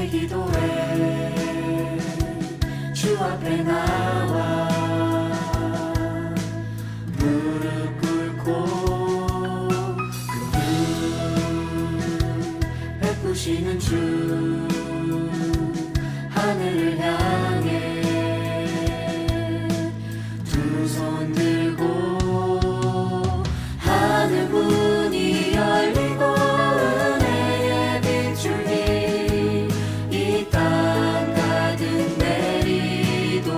함께 기도해 주 앞에 나와 무릎 꿇고 그늘 베푸시는 주 하늘을 향해 두 손 들고 하늘 문이 열리고 은혜의 빗줄기 이 땅 가득 내리도록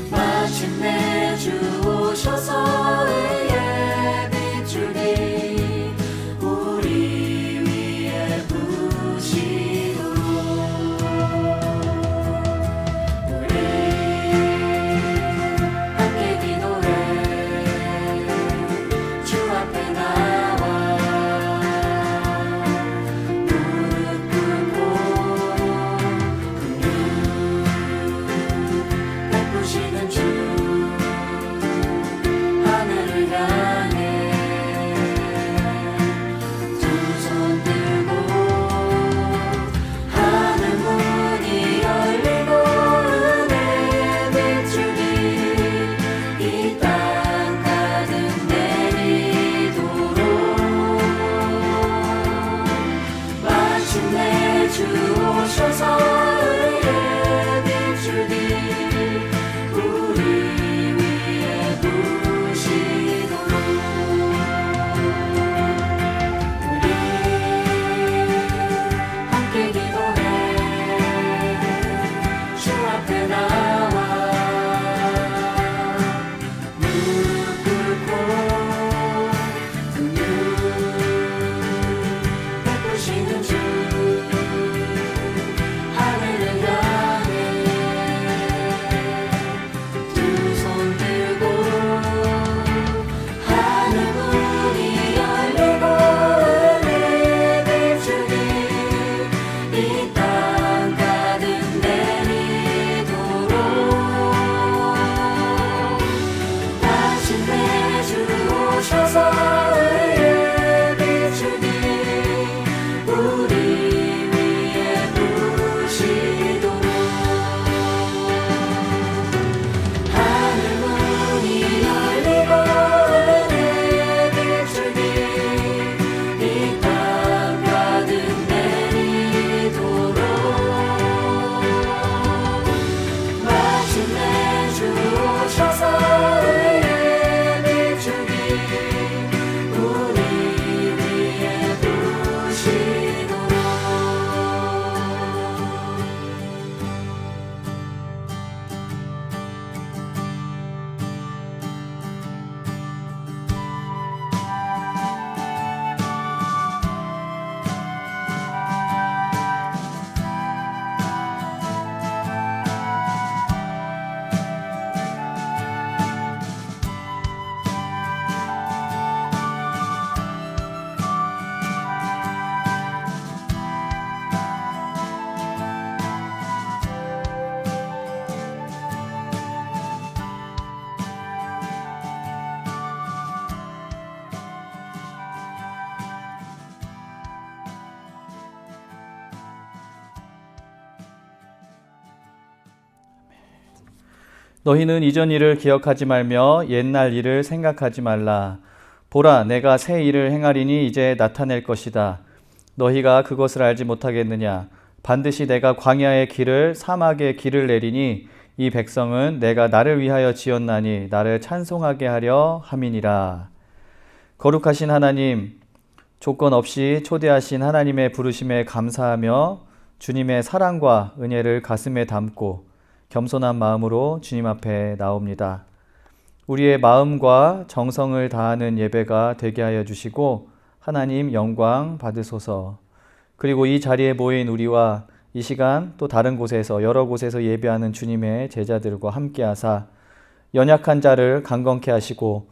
마침내 주 오셔서 의의 빗줄기 우리 위에 부시도록 우리 함께 기도해 주 앞에 나와 무릎 꿇고 긍휼 베푸시는 주 하늘을 향해 두 손 들고 하늘 문이 열리고 은혜의 빗줄기 이 땅 가득 내리도록 마침내 주 오셔서 의의 빗줄기 우리 위에 부시도록 우리 함께 기도해 주 앞에 나와 무릎 꿇고 긍휼 베푸시는 주 하늘을 향해 두 손 들고 하늘 문이 열리고 은혜의 빗줄기 이 땅 가득 내리도록 마침내 주 오셔서 의의 빗줄기 우리 위에 부시도록 하늘 문이 열리고 은혜의 빗줄기 이 땅 가득 내리도록 마침내 주 오셔서 의의 빗줄기 우리 위에 부시도록 너희는 이전 일을 기억하지 말며 옛날 일을 생각하지 말라. 보라, 내가 새 일을 행하리니 이제 나타낼 것이다. 너희가 그것을 알지 못하겠느냐? 반드시 내가 광야의 길을 사막의 길을 내리니 이 백성은 내가 나를 위하여 지었나니 나를 찬송하게 하려 함이니라. 거룩하신 하나님, 조건 없이 초대하신 하나님의 부르심에 감사하며 주님의 사랑과 은혜를 가슴에 담고 겸손한 마음으로 주님 앞에 나옵니다. 우리의 마음과 정성을 다하는 예배가 되게 하여 주시고 하나님 영광 받으소서. 그리고 이 자리에 모인 우리와 이 시간 또 다른 곳에서 여러 곳에서 예배하는 주님의 제자들과 함께 하사 연약한 자를 강건케 하시고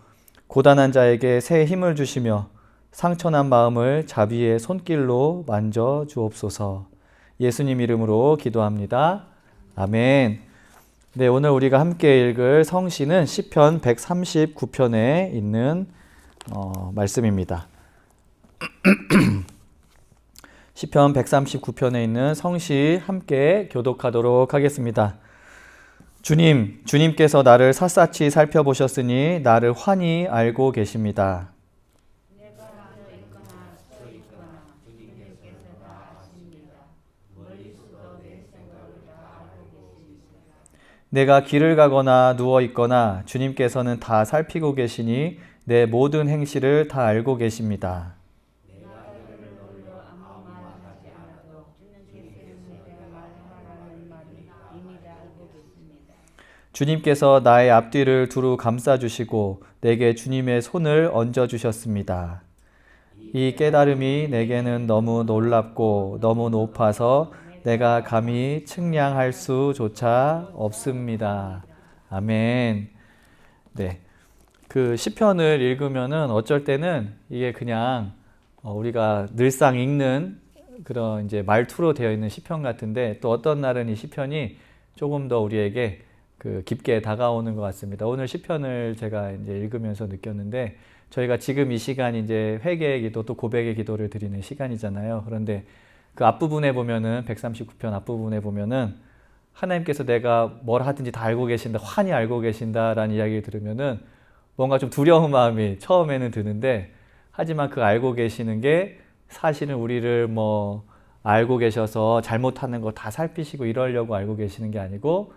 고단한 자에게 새 힘을 주시며 상처난 마음을 자비의 손길로 만져 주옵소서. 예수님 이름으로 기도합니다. 아멘. 네, 오늘 우리가 함께 읽을 성시는 시편 139편에 있는 말씀입니다. 시편 139편에 있는 성시 함께 교독하도록 하겠습니다. 주님께서 나를 샅샅이 살펴보셨으니 나를 환히 알고 계십니다. 내가 길을 가거나 누워 있거나 주님께서는 다 살피고 계시니 내 모든 행실을 다 알고 계십니다. 주님께서 나의 앞뒤를 두루 감싸주시고 내게 주님의 손을 얹어주셨습니다. 이 깨달음이 내게는 너무 놀랍고 너무 높아서 내가 감히 측량할 수조차 없습니다. 아멘. 네. 그 시편을 읽으면은 어쩔 때는 이게 그냥 우리가 늘상 읽는 그런 이제 말투로 되어 있는 시편 같은데 또 어떤 날은 이 시편이 조금 더 우리에게 그 깊게 다가오는 것 같습니다. 오늘 시편을 제가 이제 읽으면서 느꼈는데 저희가 지금 이 시간이 이제 회개의 기도 또 고백의 기도를 드리는 시간이잖아요. 그런데 그 앞부분에 보면은 139편 앞부분에 보면은 하나님께서 내가 뭘 하든지 다 알고 계신다, 환히 알고 계신다라는 이야기를 들으면은 뭔가 좀 두려운 마음이 처음에는 드는데 하지만 그 알고 계시는 게 사실은 우리를 뭐 알고 계셔서 잘못하는 거 다 살피시고 이러려고 알고 계시는 게 아니고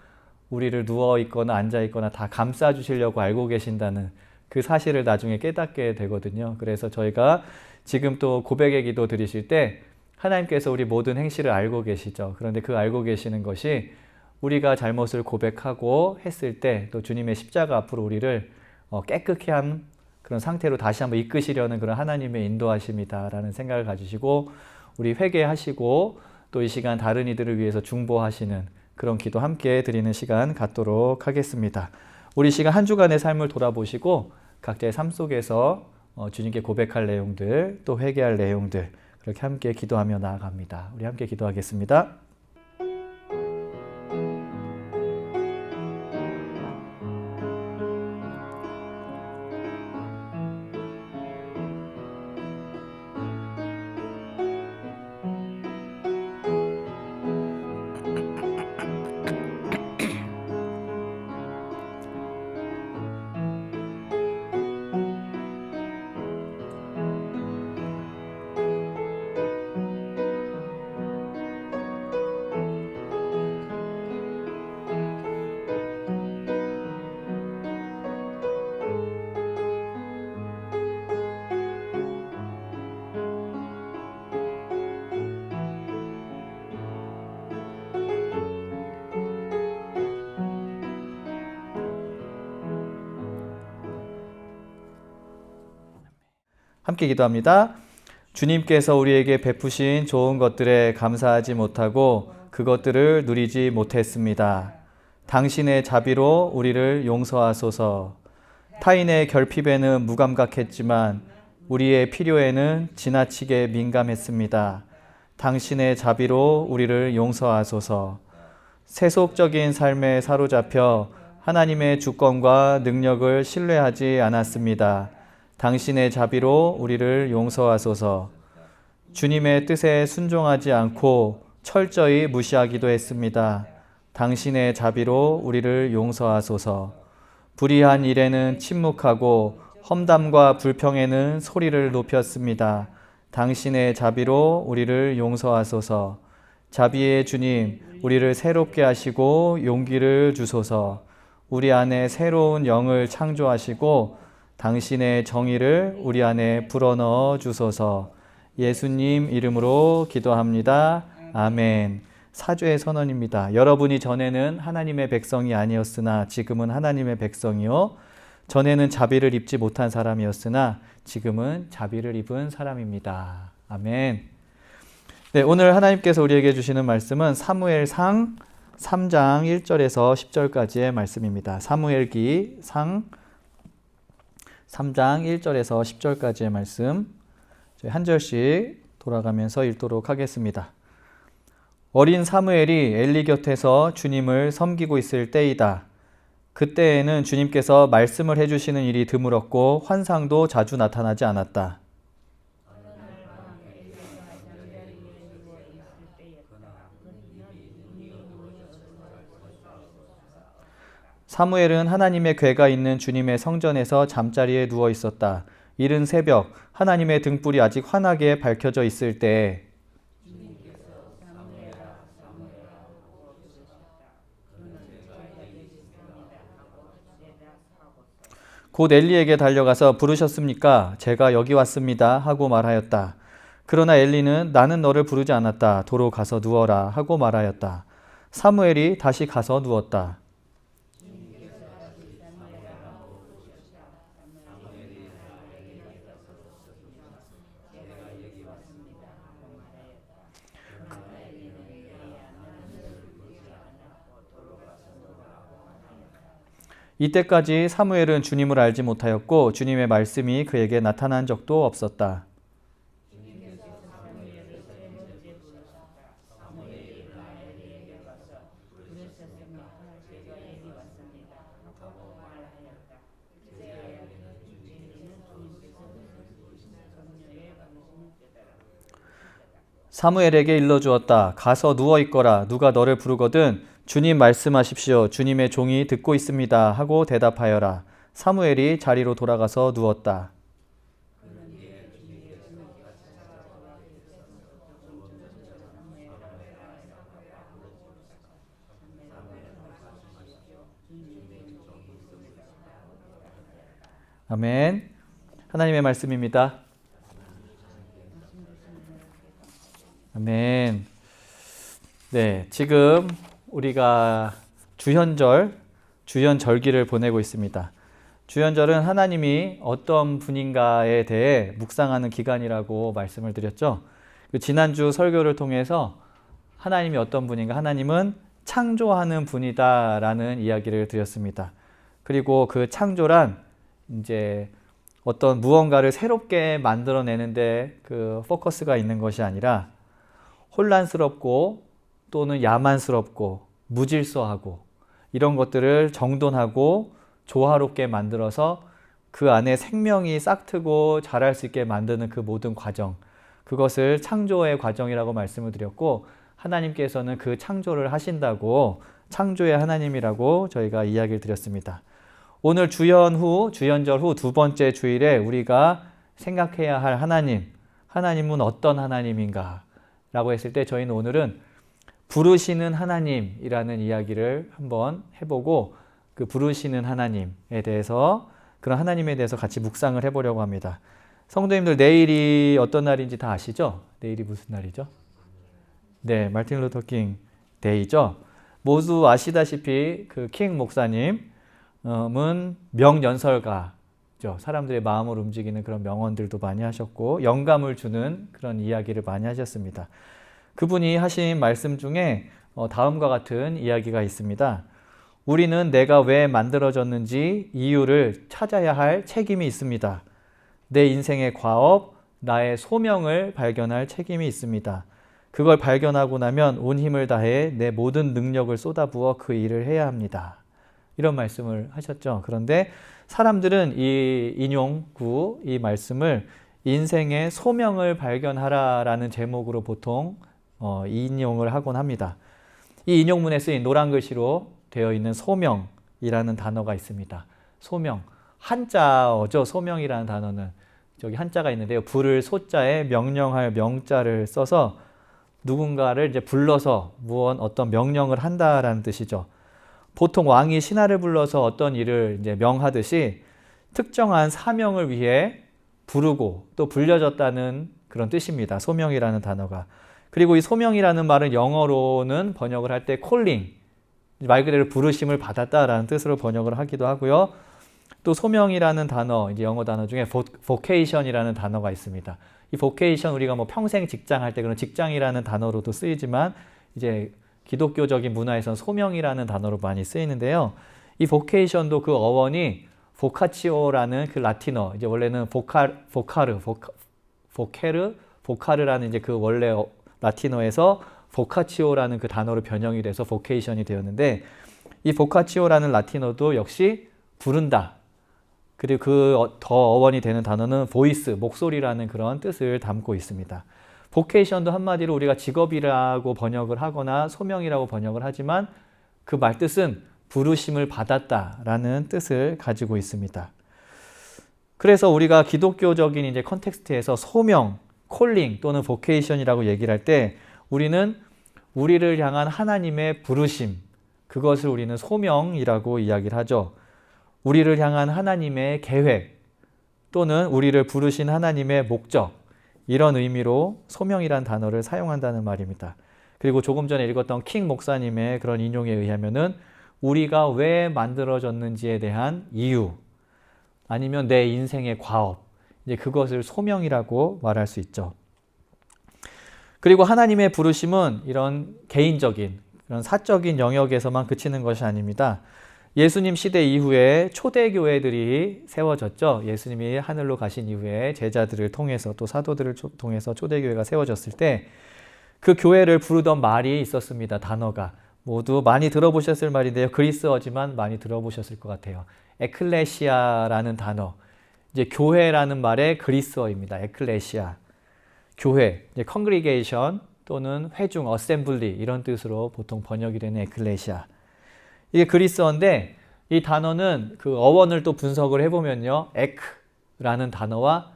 우리를 누워 있거나 앉아 있거나 다 감싸 주시려고 알고 계신다는 그 사실을 나중에 깨닫게 되거든요. 그래서 저희가 지금 또 고백의 기도 드리실 때 하나님께서 우리 모든 행실을 알고 계시죠. 그런데 그 알고 계시는 것이 우리가 잘못을 고백하고 했을 때 또 주님의 십자가 앞으로 우리를 깨끗게 한 그런 상태로 다시 한번 이끄시려는 그런 하나님의 인도하심이다라는 생각을 가지시고 우리 회개하시고 또 이 시간 다른 이들을 위해서 중보하시는 그런 기도 함께 드리는 시간 갖도록 하겠습니다. 우리 시간 한 주간의 삶을 돌아보시고 각자의 삶 속에서 주님께 고백할 내용들 또 회개할 내용들 그렇게 함께 기도하며 나아갑니다. 우리 함께 기도하겠습니다. 함께 기도합니다. 주님께서 우리에게 베푸신 좋은 것들에 감사하지 못하고 그것들을 누리지 못했습니다. 당신의 자비로 우리를 용서하소서. 타인의 결핍에는 무감각했지만 우리의 필요에는 지나치게 민감했습니다. 당신의 자비로 우리를 용서하소서. 세속적인 삶에 사로잡혀 하나님의 주권과 능력을 신뢰하지 않았습니다. 당신의 자비로 우리를 용서하소서. 주님의 뜻에 순종하지 않고 철저히 무시하기도 했습니다. 당신의 자비로 우리를 용서하소서. 불의한 일에는 침묵하고 험담과 불평에는 소리를 높였습니다. 당신의 자비로 우리를 용서하소서. 자비의 주님, 우리를 새롭게 하시고 용기를 주소서. 우리 안에 새로운 영을 창조하시고 당신의 정의를 우리 안에 불어넣어 주소서. 예수님 이름으로 기도합니다. 아멘. 사죄의 선언입니다. 여러분이 전에는 하나님의 백성이 아니었으나 지금은 하나님의 백성이요. 전에는 자비를 입지 못한 사람이었으나 지금은 자비를 입은 사람입니다. 아멘. 네, 오늘 하나님께서 우리에게 주시는 말씀은 사무엘상 3장 1절에서 10절까지의 말씀입니다. 사무엘기 상 3장 1절에서 10절까지의 말씀 저희 한 절씩 돌아가면서 읽도록 하겠습니다. 어린 사무엘이 엘리 곁에서 주님을 섬기고 있을 때이다. 그때에는 주님께서 말씀을 해주시는 일이 드물었고 환상도 자주 나타나지 않았다. 사무엘은 하나님의 궤가 있는 주님의 성전에서 잠자리에 누워 있었다. 이른 새벽 하나님의 등불이 아직 환하게 밝혀져 있을 때에 곧 엘리에게 달려가서 부르셨습니까? 제가 여기 왔습니다. 하고 말하였다. 그러나 엘리는 나는 너를 부르지 않았다. 도로 가서 누워라. 하고 말하였다. 사무엘이 다시 가서 누웠다. 이때까지 사무엘은 주님을 알지 못하였고 주님의 말씀이 그에게 나타난 적도 없었다. 사무엘에게 일러주었다. 가서 누워 있거라. 누가 너를 부르거든 주님 말씀하십시오. 주님의 종이 듣고 있습니다. 하고 대답하여라. 사무엘이 자리로 돌아가서 누웠다. 아멘. 하나님의 말씀입니다. 아멘. 네, 지금 우리가 주현절기를 보내고 있습니다. 주현절은 하나님이 어떤 분인가에 대해 묵상하는 기간이라고 말씀을 드렸죠. 지난주 설교를 통해서 하나님이 어떤 분인가, 하나님은 창조하는 분이다라는 이야기를 드렸습니다. 그리고 그 창조란 이제 어떤 무언가를 새롭게 만들어내는데 그 포커스가 있는 것이 아니라 혼란스럽고 또는 야만스럽고 무질서하고 이런 것들을 정돈하고 조화롭게 만들어서 그 안에 생명이 싹트고 자랄 수 있게 만드는 그 모든 과정, 그것을 창조의 과정이라고 말씀을 드렸고, 하나님께서는 그 창조를 하신다고 창조의 하나님이라고 저희가 이야기를 드렸습니다. 오늘 주현절 후 두 번째 주일에 우리가 생각해야 할 하나님은 어떤 하나님인가 라고 했을 때 저희는 오늘은 부르시는 하나님이라는 이야기를 한번 해보고 그 부르시는 하나님에 대해서, 그런 하나님에 대해서 같이 묵상을 해보려고 합니다. 성도님들, 내일이 어떤 날인지 다 아시죠? 내일이 무슨 날이죠? 네, 마틴 루터 킹 데이죠. 모두 아시다시피 그 킹 목사님은 명연설가죠. 사람들의 마음을 움직이는 그런 명언들도 많이 하셨고 영감을 주는 그런 이야기를 많이 하셨습니다. 그분이 하신 말씀 중에 다음과 같은 이야기가 있습니다. 우리는 내가 왜 만들어졌는지 이유를 찾아야 할 책임이 있습니다. 내 인생의 과업, 나의 소명을 발견할 책임이 있습니다. 그걸 발견하고 나면 온 힘을 다해 내 모든 능력을 쏟아부어 그 일을 해야 합니다. 이런 말씀을 하셨죠. 그런데 사람들은 이 말씀을 인생의 소명을 발견하라라는 제목으로 보통 인용을 하곤 합니다. 이 인용문에 쓰인 노란 글씨로 되어 있는 소명이라는 단어가 있습니다. 소명, 한자어죠. 소명이라는 단어는 저기 한자가 있는데요. 부를 소자에 명령할 명자를 써서 누군가를 이제 불러서 어떤 명령을 한다라는 뜻이죠. 보통 왕이 신하를 불러서 어떤 일을 이제 명하듯이 특정한 사명을 위해 부르고 또 불려졌다는 그런 뜻입니다. 소명이라는 단어가. 그리고 이 소명이라는 말은 영어로는 번역을 할 때 calling, 말 그대로 부르심을 받았다라는 뜻으로 번역을 하기도 하고요. 또 소명이라는 단어, 이제 영어 단어 중에 vocation이라는 단어가 있습니다. 이 vocation, 우리가 뭐 평생 직장 할 때 그런 직장이라는 단어로도 쓰이지만 이제 기독교적인 문화에서는 소명이라는 단어로 많이 쓰이는데요. 이 vocation도 그 어원이 vocatio라는 그 라틴어, 이제 원래는 보카르라는 이제 그 원래 라틴어에서 vocatio라는 그 단어로 변형이 돼서 vocation이 되었는데, 이 vocatio라는 라틴어도 역시 부른다. 그리고 그 더 어원이 되는 단어는 voice, 목소리라는 그런 뜻을 담고 있습니다. 보케이션도 한마디로 우리가 직업이라고 번역을 하거나 소명이라고 번역을 하지만 그 말뜻은 부르심을 받았다라는 뜻을 가지고 있습니다. 그래서 우리가 기독교적인 이제 컨텍스트에서 소명, 콜링 또는 보케이션이라고 얘기를 할 때 우리는 우리를 향한 하나님의 부르심, 그것을 우리는 소명이라고 이야기를 하죠. 우리를 향한 하나님의 계획 또는 우리를 부르신 하나님의 목적, 이런 의미로 소명이란 단어를 사용한다는 말입니다. 그리고 조금 전에 읽었던 킹 목사님의 그런 인용에 의하면은 우리가 왜 만들어졌는지에 대한 이유 아니면 내 인생의 과업, 이제 그것을 소명이라고 말할 수 있죠. 그리고 하나님의 부르심은 이런 개인적인, 그런 사적인 영역에서만 그치는 것이 아닙니다. 예수님 시대 이후에 초대교회들이 세워졌죠. 예수님이 하늘로 가신 이후에 제자들을 통해서 또 사도들을 통해서 초대교회가 세워졌을 때 그 교회를 부르던 말이 있었습니다. 단어가. 모두 많이 들어보셨을 말인데요. 그리스어지만 많이 들어보셨을 것 같아요. 에클레시아라는 단어. 이제 교회라는 말의 그리스어입니다. 에클레시아. 교회, 이제 congregation 또는 회중, assembly 이런 뜻으로 보통 번역이 되는 에클레시아. 이게 그리스어인데 이 단어는 그 어원을 또 분석을 해보면요. 에크라는 단어와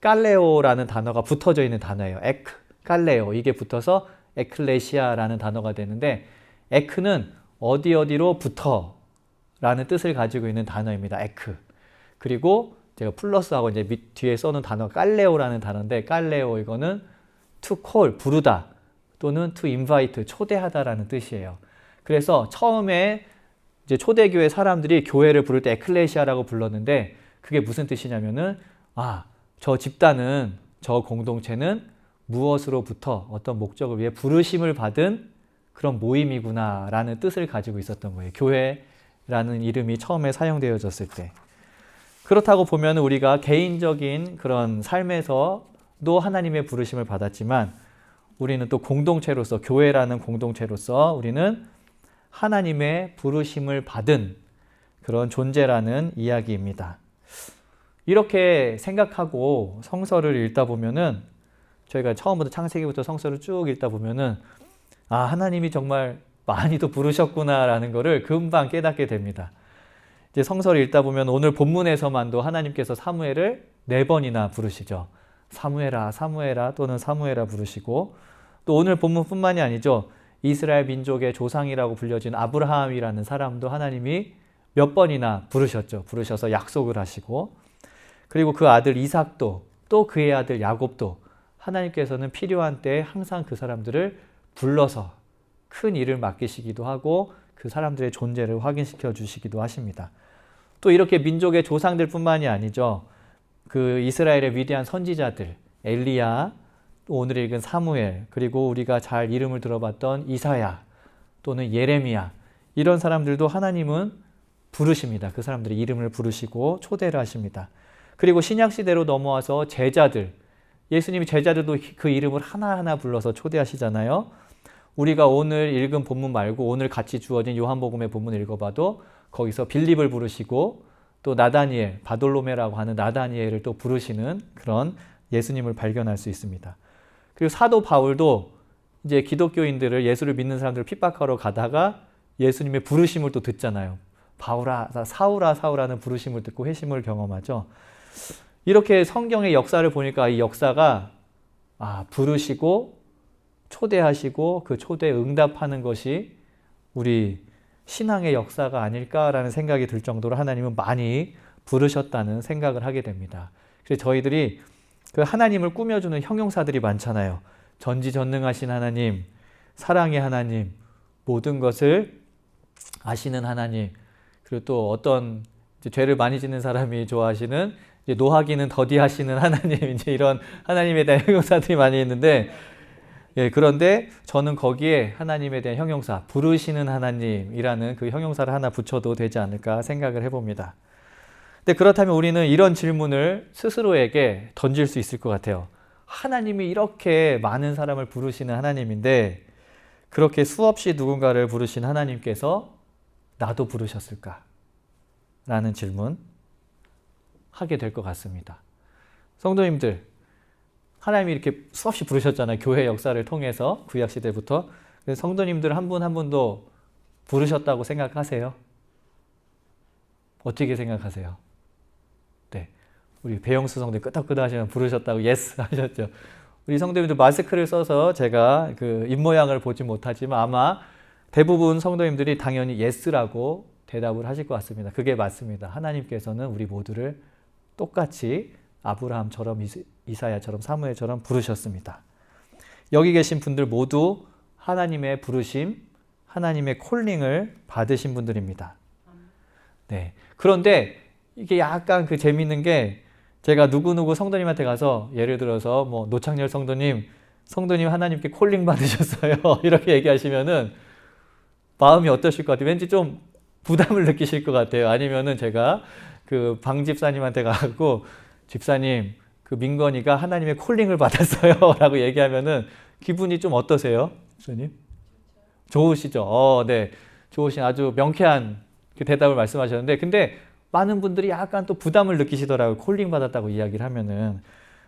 깔레오라는 단어가 붙어져 있는 단어예요. 에크, 깔레오 이게 붙어서 에클레시아라는 단어가 되는데 에크는 어디로 붙어 라는 뜻을 가지고 있는 단어입니다. 에크. 그리고 제가 플러스하고 이제 뒤에 써놓은 단어 깔레오라는 단어인데 깔레오 이거는 to call, 부르다 또는 to invite, 초대하다라는 뜻이에요. 그래서 처음에 이제 초대교회 사람들이 교회를 부를 때 에클레시아라고 불렀는데 그게 무슨 뜻이냐면은 저 집단은, 저 공동체는 무엇으로부터 어떤 목적을 위해 부르심을 받은 그런 모임이구나 라는 뜻을 가지고 있었던 거예요. 교회라는 이름이 처음에 사용되어졌을 때. 그렇다고 보면 우리가 개인적인 그런 삶에서도 하나님의 부르심을 받았지만 우리는 또 공동체로서, 교회라는 공동체로서 우리는 하나님의 부르심을 받은 그런 존재라는 이야기입니다. 이렇게 생각하고 성서를 읽다 보면은 저희가 처음부터 창세기부터 성서를 쭉 읽다 보면은 하나님이 정말 많이도 부르셨구나라는 것을 금방 깨닫게 됩니다. 이제 성서를 읽다 보면 오늘 본문에서만도 하나님께서 사무엘을 4번이나 부르시죠. 사무엘아, 사무엘아 또는 사무엘아 부르시고 또 오늘 본문뿐만이 아니죠. 이스라엘 민족의 조상이라고 불려진 아브라함이라는 사람도 하나님이 몇 번이나 부르셨죠. 부르셔서 약속을 하시고 그리고 그 아들 이삭도 또 그의 아들 야곱도 하나님께서는 필요한 때에 항상 그 사람들을 불러서 큰 일을 맡기시기도 하고 그 사람들의 존재를 확인시켜 주시기도 하십니다. 또 이렇게 민족의 조상들 뿐만이 아니죠. 그 이스라엘의 위대한 선지자들, 엘리야, 또 오늘 읽은 사무엘, 그리고 우리가 잘 이름을 들어봤던 이사야 또는 예레미야 이런 사람들도 하나님은 부르십니다. 그 사람들의 이름을 부르시고 초대를 하십니다. 그리고 신약시대로 넘어와서 제자들, 예수님이 제자들도 그 이름을 하나하나 불러서 초대하시잖아요. 우리가 오늘 읽은 본문 말고 오늘 같이 주어진 요한복음의 본문을 읽어봐도 거기서 빌립을 부르시고 또 나다니엘, 바돌로메라고 하는 나다니엘을 또 부르시는 그런 예수님을 발견할 수 있습니다. 그리고 사도 바울도 이제 기독교인들을, 예수를 믿는 사람들을 핍박하러 가다가 예수님의 부르심을 또 듣잖아요. 바울아, 사울아, 사울아는 부르심을 듣고 회심을 경험하죠. 이렇게 성경의 역사를 보니까 이 역사가 부르시고 초대하시고 그 초대에 응답하는 것이 우리 신앙의 역사가 아닐까라는 생각이 들 정도로 하나님은 많이 부르셨다는 생각을 하게 됩니다. 그래서 저희들이 그 하나님을 꾸며주는 형용사들이 많잖아요. 전지전능하신 하나님, 사랑의 하나님, 모든 것을 아시는 하나님, 그리고 또 어떤 죄를 많이 짓는 사람이 좋아하시는 이제 노하기는 더디하시는 하나님, 이제 이런 하나님에 대한 형용사들이 많이 있는데, 그런데 저는 거기에 하나님에 대한 형용사, 부르시는 하나님이라는 그 형용사를 하나 붙여도 되지 않을까 생각을 해봅니다. 근데 그렇다면 우리는 이런 질문을 스스로에게 던질 수 있을 것 같아요. 하나님이 이렇게 많은 사람을 부르시는 하나님인데 그렇게 수없이 누군가를 부르신 하나님께서 나도 부르셨을까? 라는 질문 하게 될 것 같습니다. 성도님들, 하나님이 이렇게 수없이 부르셨잖아요. 교회 역사를 통해서 구약 시대부터. 그래서 성도님들 한 분 한 분도 부르셨다고 생각하세요? 어떻게 생각하세요? 네, 우리 배영수 성도님 끄덕끄덕 하시면 부르셨다고 예스 하셨죠. 우리 성도님들 마스크를 써서 제가 그 입모양을 보지 못하지만 아마 대부분 성도님들이 당연히 예스라고 대답을 하실 것 같습니다. 그게 맞습니다. 하나님께서는 우리 모두를 똑같이 아브라함처럼 이사야처럼 사무엘처럼 부르셨습니다. 여기 계신 분들 모두 하나님의 부르심, 하나님의 콜링을 받으신 분들입니다. 네. 그런데 이게 약간 그 재밌는 게 제가 누구누구 성도님한테 가서 예를 들어서 뭐 노창열 성도님 하나님께 콜링 받으셨어요. 이렇게 얘기하시면은 마음이 어떠실 것 같아요? 왠지 좀 부담을 느끼실 것 같아요. 아니면은 제가 그 방 집사님한테 가고 집사님 그 민건이가 하나님의 콜링을 받았어요. 라고 얘기하면은 기분이 좀 어떠세요? 집사님? 좋으시죠? 네. 좋으신 아주 명쾌한 그 대답을 말씀하셨는데 근데 많은 분들이 약간 또 부담을 느끼시더라고요. 콜링 받았다고 이야기를 하면은.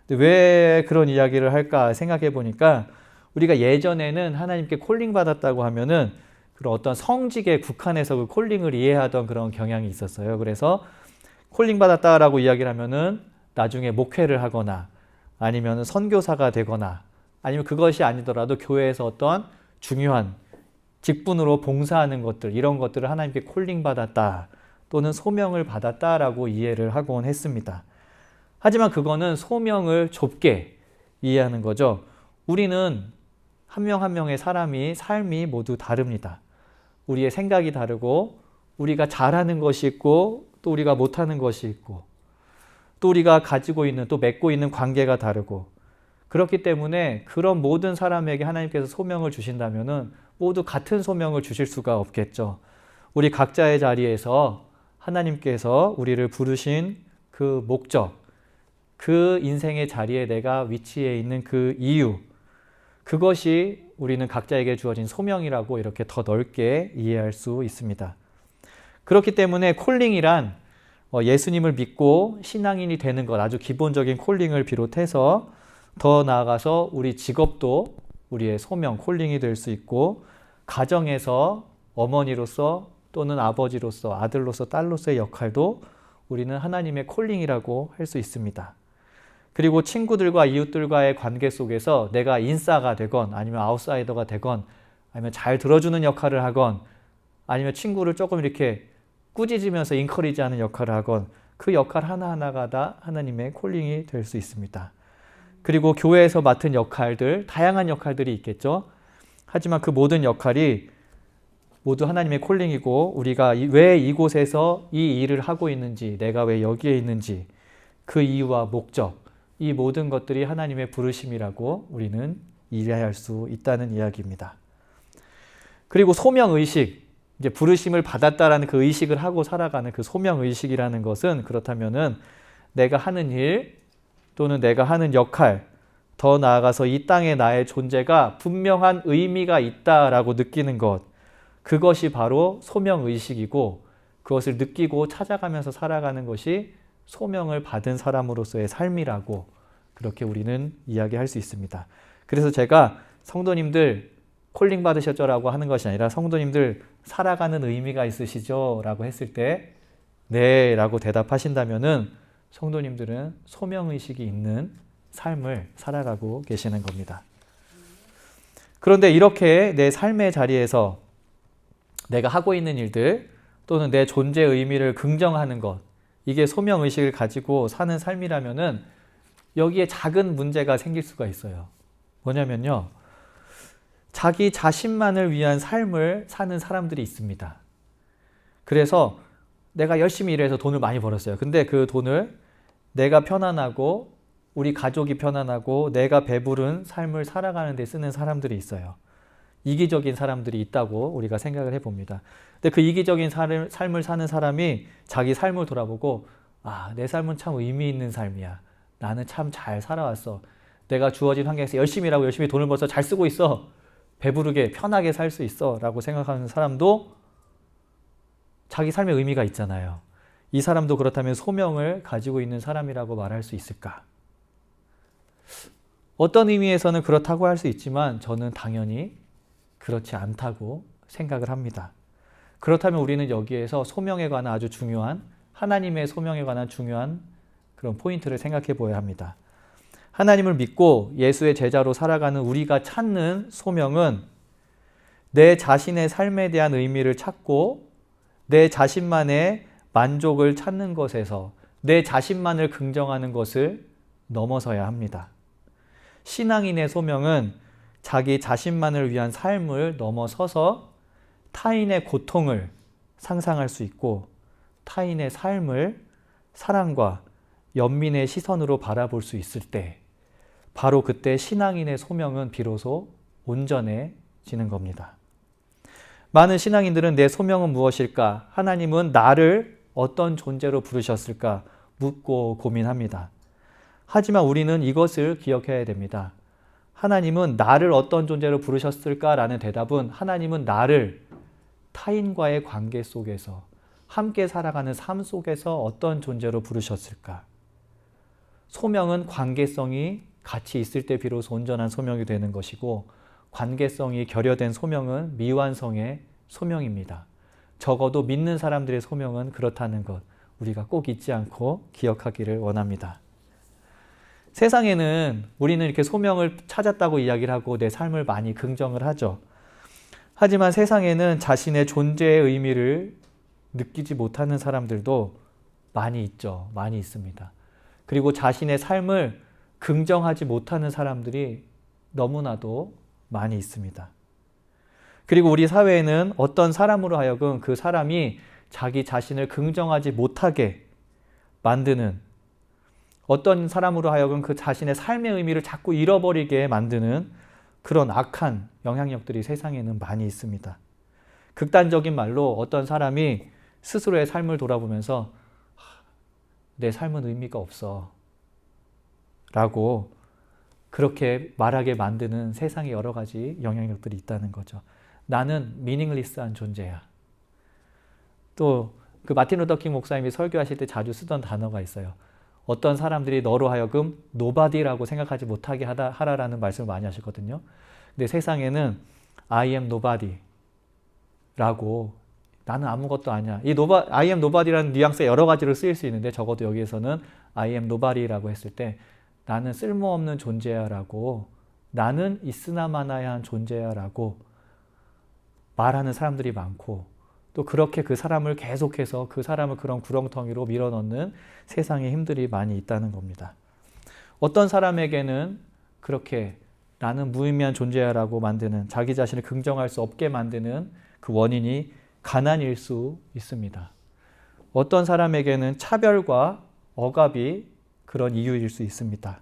근데 왜 그런 이야기를 할까 생각해 보니까 우리가 예전에는 하나님께 콜링 받았다고 하면은 그런 어떤 성직에 국한해서 그 콜링을 이해하던 그런 경향이 있었어요. 그래서 콜링 받았다라고 이야기를 하면은 나중에 목회를 하거나 아니면 선교사가 되거나 아니면 그것이 아니더라도 교회에서 어떤 중요한 직분으로 봉사하는 것들 이런 것들을 하나님께 콜링 받았다 또는 소명을 받았다라고 이해를 하곤 했습니다. 하지만 그거는 소명을 좁게 이해하는 거죠. 우리는 한 명 한 명의 삶이 모두 다릅니다. 우리의 생각이 다르고 우리가 잘하는 것이 있고 또 우리가 못하는 것이 있고 또 우리가 가지고 있는 또 맺고 있는 관계가 다르고 그렇기 때문에 그런 모든 사람에게 하나님께서 소명을 주신다면은 모두 같은 소명을 주실 수가 없겠죠. 우리 각자의 자리에서 하나님께서 우리를 부르신 그 목적, 그 인생의 자리에 내가 위치해 있는 그 이유, 그것이 우리는 각자에게 주어진 소명이라고 이렇게 더 넓게 이해할 수 있습니다. 그렇기 때문에 콜링이란 예수님을 믿고 신앙인이 되는 것, 아주 기본적인 콜링을 비롯해서 더 나아가서 우리 직업도 우리의 소명, 콜링이 될 수 있고 가정에서 어머니로서 또는 아버지로서 아들로서 딸로서의 역할도 우리는 하나님의 콜링이라고 할 수 있습니다. 그리고 친구들과 이웃들과의 관계 속에서 내가 인싸가 되건 아니면 아웃사이더가 되건 아니면 잘 들어주는 역할을 하건 아니면 친구를 조금 이렇게 꾸짖으면서 인커리지하는 역할을 하건 그 역할 하나하나가 다 하나님의 콜링이 될 수 있습니다. 그리고 교회에서 맡은 역할들, 다양한 역할들이 있겠죠. 하지만 그 모든 역할이 모두 하나님의 콜링이고 우리가 왜 이곳에서 이 일을 하고 있는지, 내가 왜 여기에 있는지, 그 이유와 목적, 이 모든 것들이 하나님의 부르심이라고 우리는 이해할 수 있다는 이야기입니다. 그리고 소명의식, 이제 부르심을 받았다라는 그 의식을 하고 살아가는 그 소명의식이라는 것은 그렇다면은 내가 하는 일 또는 내가 하는 역할, 더 나아가서 이 땅에 나의 존재가 분명한 의미가 있다라고 느끼는 것, 그것이 바로 소명의식이고 그것을 느끼고 찾아가면서 살아가는 것이 소명을 받은 사람으로서의 삶이라고 그렇게 우리는 이야기할 수 있습니다. 그래서 제가 성도님들 콜링 받으셨죠라고 하는 것이 아니라 성도님들 살아가는 의미가 있으시죠? 라고 했을 때 네 라고 대답하신다면은 성도님들은 소명의식이 있는 삶을 살아가고 계시는 겁니다. 그런데 이렇게 내 삶의 자리에서 내가 하고 있는 일들 또는 내 존재의 의미를 긍정하는 것, 이게 소명의식을 가지고 사는 삶이라면은 여기에 작은 문제가 생길 수가 있어요. 뭐냐면요. 자기 자신만을 위한 삶을 사는 사람들이 있습니다. 그래서 내가 열심히 일해서 돈을 많이 벌었어요. 근데 그 돈을 내가 편안하고 우리 가족이 편안하고 내가 배부른 삶을 살아가는 데 쓰는 사람들이 있어요. 이기적인 사람들이 있다고 우리가 생각을 해봅니다. 근데 그 이기적인 삶을 사는 사람이 자기 삶을 돌아보고 아, 내 삶은 참 의미 있는 삶이야. 나는 참 잘 살아왔어. 내가 주어진 환경에서 열심히 일하고 열심히 돈을 벌어서 잘 쓰고 있어. 배부르게 편하게 살 수 있어 라고 생각하는 사람도 자기 삶의 의미가 있잖아요. 이 사람도 그렇다면 소명을 가지고 있는 사람이라고 말할 수 있을까? 어떤 의미에서는 그렇다고 할 수 있지만 저는 당연히 그렇지 않다고 생각을 합니다. 그렇다면 우리는 여기에서 소명에 관한 아주 중요한, 하나님의 소명에 관한 중요한 그런 포인트를 생각해 보아야 합니다. 하나님을 믿고 예수의 제자로 살아가는 우리가 찾는 소명은 내 자신의 삶에 대한 의미를 찾고 내 자신만의 만족을 찾는 것에서 내 자신만을 긍정하는 것을 넘어서야 합니다. 신앙인의 소명은 자기 자신만을 위한 삶을 넘어서서 타인의 고통을 상상할 수 있고 타인의 삶을 사랑과 연민의 시선으로 바라볼 수 있을 때 바로 그때 신앙인의 소명은 비로소 온전해지는 겁니다. 많은 신앙인들은 내 소명은 무엇일까? 하나님은 나를 어떤 존재로 부르셨을까? 묻고 고민합니다. 하지만 우리는 이것을 기억해야 됩니다. 하나님은 나를 어떤 존재로 부르셨을까라는 대답은 하나님은 나를 타인과의 관계 속에서 함께 살아가는 삶 속에서 어떤 존재로 부르셨을까? 소명은 관계성이 같이 있을 때 비로소 온전한 소명이 되는 것이고 관계성이 결여된 소명은 미완성의 소명입니다. 적어도 믿는 사람들의 소명은 그렇다는 것 우리가 꼭 잊지 않고 기억하기를 원합니다. 세상에는 우리는 이렇게 소명을 찾았다고 이야기를 하고 내 삶을 많이 긍정을 하죠. 하지만 세상에는 자신의 존재의 의미를 느끼지 못하는 사람들도 많이 있죠. 많이 있습니다. 그리고 자신의 삶을 긍정하지 못하는 사람들이 너무나도 많이 있습니다. 그리고 우리 사회에는 어떤 사람으로 하여금 그 사람이 자기 자신을 긍정하지 못하게 만드는 어떤 사람으로 하여금 그 자신의 삶의 의미를 자꾸 잃어버리게 만드는 그런 악한 영향력들이 세상에는 많이 있습니다. 극단적인 말로 어떤 사람이 스스로의 삶을 돌아보면서 내 삶은 의미가 없어 라고 그렇게 말하게 만드는 세상에 여러 가지 영향력들이 있다는 거죠. 나는 미닝리스한 존재야. 또 그 마틴 루터 킹 목사님이 설교하실 때 자주 쓰던 단어가 있어요. 어떤 사람들이 너로 하여금 nobody라고 생각하지 못하게 하라라는 말씀을 많이 하시거든요. 근데 세상에는 I am nobody 라고 나는 아무것도 아니야. 이 I am nobody라는 뉘앙스가 여러 가지로 쓰일 수 있는데 적어도 여기에서는 I am nobody라고 했을 때 나는 쓸모없는 존재야 라고 나는 있으나 마나야 한 존재야 라고 말하는 사람들이 많고 또 그렇게 그 사람을 계속해서 그 사람을 그런 구렁텅이로 밀어넣는 세상의 힘들이 많이 있다는 겁니다. 어떤 사람에게는 그렇게 나는 무의미한 존재야 라고 만드는 자기 자신을 긍정할 수 없게 만드는 그 원인이 가난일 수 있습니다. 어떤 사람에게는 차별과 억압이 그런 이유일 수 있습니다.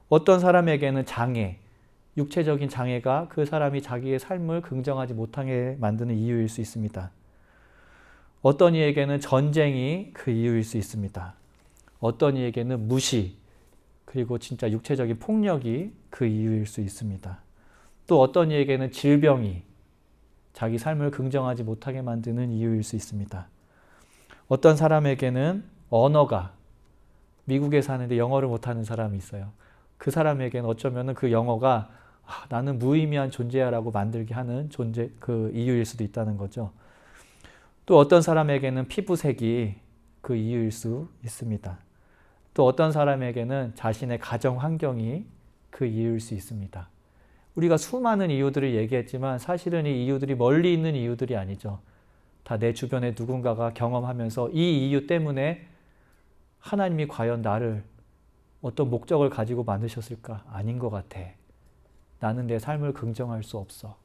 어떤 사람에게는 장애, 육체적인 장애가 그 사람이 자기의 삶을 긍정하지 못하게 만드는 이유일 수 있습니다. 어떤 이에게는 전쟁이 그 이유일 수 있습니다. 어떤 이에게는 무시, 그리고 진짜 육체적인 폭력이 그 이유일 수 있습니다. 또 어떤 이에게는 질병이 자기 삶을 긍정하지 못하게 만드는 이유일 수 있습니다. 어떤 사람에게는 언어가 미국에 사는데 영어를 못하는 사람이 있어요. 그 사람에게는 어쩌면 그 영어가 나는 무의미한 존재야 라고 만들게 하는 그 이유일 수도 있다는 거죠. 또 어떤 사람에게는 피부색이 그 이유일 수 있습니다. 또 어떤 사람에게는 자신의 가정 환경이 그 이유일 수 있습니다. 우리가 수많은 이유들을 얘기했지만 사실은 이 이유들이 멀리 있는 이유들이 아니죠. 다 내 주변에 누군가가 경험하면서 이 이유 때문에 하나님이 과연 나를 어떤 목적을 가지고 만드셨을까? 아닌 것 같아. 나는 내 삶을 긍정할 수 없어.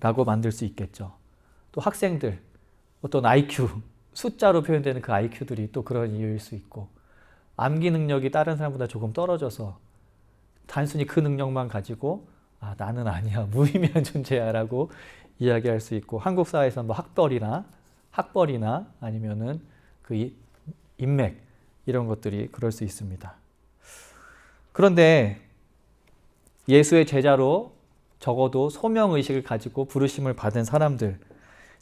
라고 만들 수 있겠죠. 또 학생들, 어떤 IQ, 숫자로 표현되는 그 IQ들이 또 그런 이유일 수 있고 암기 능력이 다른 사람보다 조금 떨어져서 단순히 그 능력만 가지고 나는 아니야, 무의미한 존재야 라고 이야기할 수 있고 한국 사회에서 뭐 학벌이나 아니면은 그 인맥 이런 것들이 그럴 수 있습니다. 그런데 예수의 제자로 적어도 소명의식을 가지고 부르심을 받은 사람들,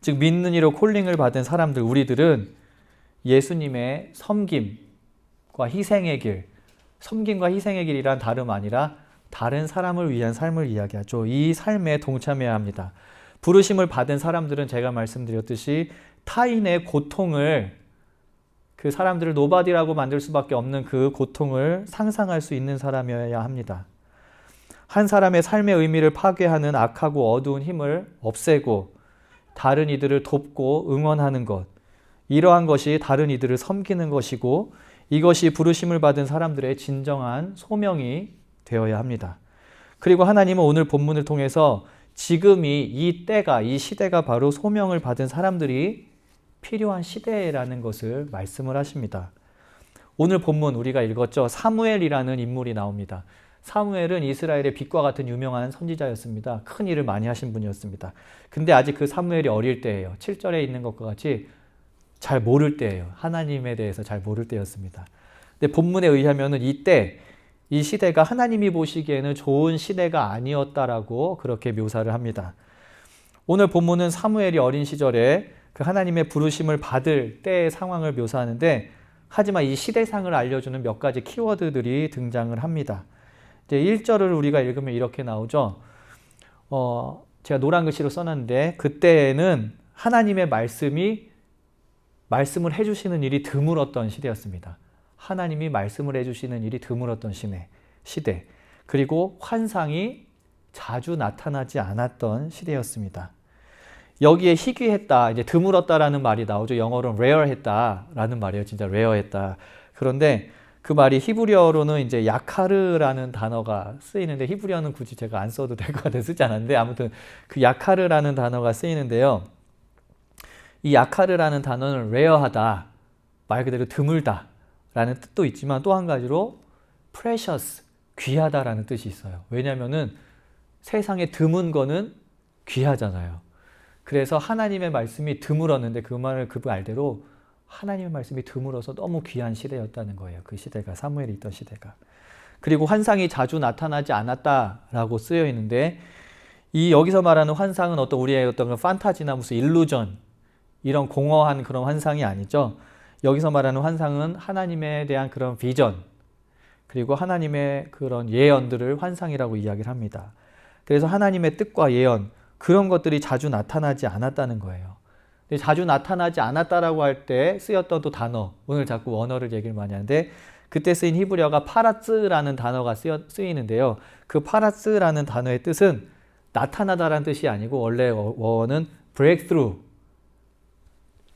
즉 믿는 이로 콜링을 받은 사람들, 우리들은 예수님의 섬김과 희생의 길, 섬김과 희생의 길이란 다름 아니라 다른 사람을 위한 삶을 이야기하죠. 이 삶에 동참해야 합니다. 부르심을 받은 사람들은 제가 말씀드렸듯이 타인의 고통을, 그 사람들을 노바디라고 만들 수밖에 없는 그 고통을 상상할 수 있는 사람이어야 합니다. 한 사람의 삶의 의미를 파괴하는 악하고 어두운 힘을 없애고 다른 이들을 돕고 응원하는 것, 이러한 것이 다른 이들을 섬기는 것이고 이것이 부르심을 받은 사람들의 진정한 소명이 되어야 합니다. 그리고 하나님은 오늘 본문을 통해서 지금이 이 때가, 이 시대가 바로 소명을 받은 사람들이 필요한 시대라는 것을 말씀을 하십니다. 오늘 본문 우리가 읽었죠. 사무엘이라는 인물이 나옵니다. 사무엘은 이스라엘의 빛과 같은 유명한 선지자였습니다. 큰 일을 많이 하신 분이었습니다. 근데 아직 그 사무엘이 어릴 때예요. 7절에 있는 것과 같이 잘 모를 때예요. 하나님에 대해서 잘 모를 때였습니다. 근데 본문에 의하면 이때, 이 시대가 하나님이 보시기에는 좋은 시대가 아니었다라고 그렇게 묘사를 합니다. 오늘 본문은 사무엘이 어린 시절에 그 하나님의 부르심을 받을 때의 상황을 묘사하는데, 하지만 이 시대상을 알려주는 몇 가지 키워드들이 등장을 합니다. 이제 1절을 우리가 읽으면 이렇게 나오죠. 제가 노란 글씨로 써놨는데, 그때는 하나님의 말씀을 해주시는 일이 드물었던 시대였습니다. 하나님이 말씀을 해주시는 일이 드물었던 시대. 그리고 환상이 자주 나타나지 않았던 시대였습니다. 여기에 희귀했다, 이제 드물었다라는 말이 나오죠. 영어로는 rare했다라는 말이에요. 진짜 rare했다. 그런데 그 말이 히브리어로는 이제 야카르라는 단어가 쓰이는데, 히브리어는 굳이 제가 안 써도 될 것 같아서 쓰지 않았는데, 아무튼 그 야카르라는 단어가 쓰이는데요. 이 야카르라는 단어는 rare하다, 말 그대로 드물다 라는 뜻도 있지만 또 한 가지로 precious, 귀하다라는 뜻이 있어요. 왜냐하면은 세상에 드문 거는 귀하잖아요. 그래서 하나님의 말씀이 드물었는데 그 말대로 하나님의 말씀이 드물어서 너무 귀한 시대였다는 거예요. 그 시대가, 사무엘이 있던 시대가. 그리고 환상이 자주 나타나지 않았다라고 쓰여 있는데, 이 여기서 말하는 환상은 어떤 우리의 어떤 판타지나 무슨 일루전, 이런 공허한 그런 환상이 아니죠. 여기서 말하는 환상은 하나님에 대한 그런 비전, 그리고 하나님의 그런 예언들을 환상이라고 이야기를 합니다. 그래서 하나님의 뜻과 예언, 그런 것들이 자주 나타나지 않았다는 거예요. 근데 자주 나타나지 않았다라고 할 때 쓰였던 또 단어, 오늘 자꾸 원어를 얘기를 많이 하는데, 그때 쓰인 히브리어가 파라츠라는 단어가 쓰이는데요. 그 파라츠라는 단어의 뜻은 나타나다라는 뜻이 아니고, 원래 원어는 breakthrough,